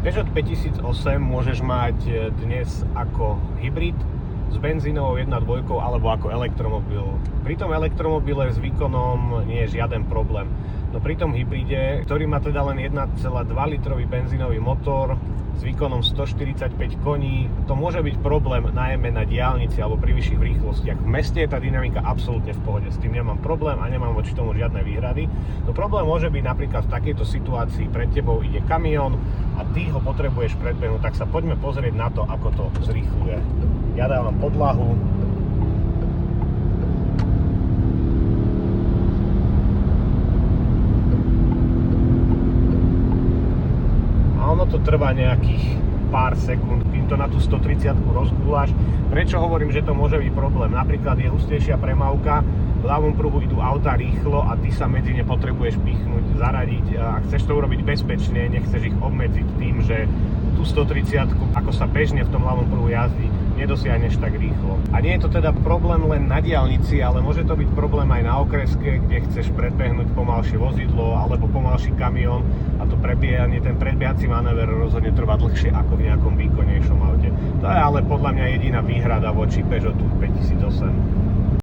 Peugeot 5008 môžeš mať dnes ako hybrid s benzínovou 1.2 alebo ako elektromobil. Pri tom elektromobile s výkonom nie je žiaden problém. No pri tom hybride, ktorý má teda len 1,2 litrový benzínový motor s výkonom 145 koní, to môže byť problém najmä na diaľnici alebo pri vyšších rýchlostiach. V meste je tá dynamika absolútne v pohode, s tým nemám problém a nemám voči tomu žiadne výhrady. No problém môže byť napríklad v takejto situácii, pred tebou ide kamión a ty ho potrebuješ predbehnúť, tak sa poďme pozrieť na to, ako to zrýchluje. Ja dávam podlahu. Ono to trvá nejakých pár sekúnd, kým to na tú 130 rozgúľaš. Prečo hovorím, že to môže byť problém? Napríklad je hustejšia premávka, v ľavom pruhu idú autá rýchlo a ty sa medzi ne potrebuješ pichnúť, zaradiť. A chceš to urobiť bezpečne, nechceš ich obmedziť tým, že tú 130, ako sa bežne v tom ľavom pruhu jazdí, nedosiahneš tak rýchlo. A nie je to teda problém len na diaľnici, ale môže to byť problém aj na okreske, kde chceš predbehnúť pomalšie vozidlo alebo pomalší kamión a to prebiehanie, ten predbiehací manéver rozhodne trvá dlhšie ako v nejakom výkonnejšom aute. To je ale podľa mňa jediná výhrada voči Peugeotu 5008.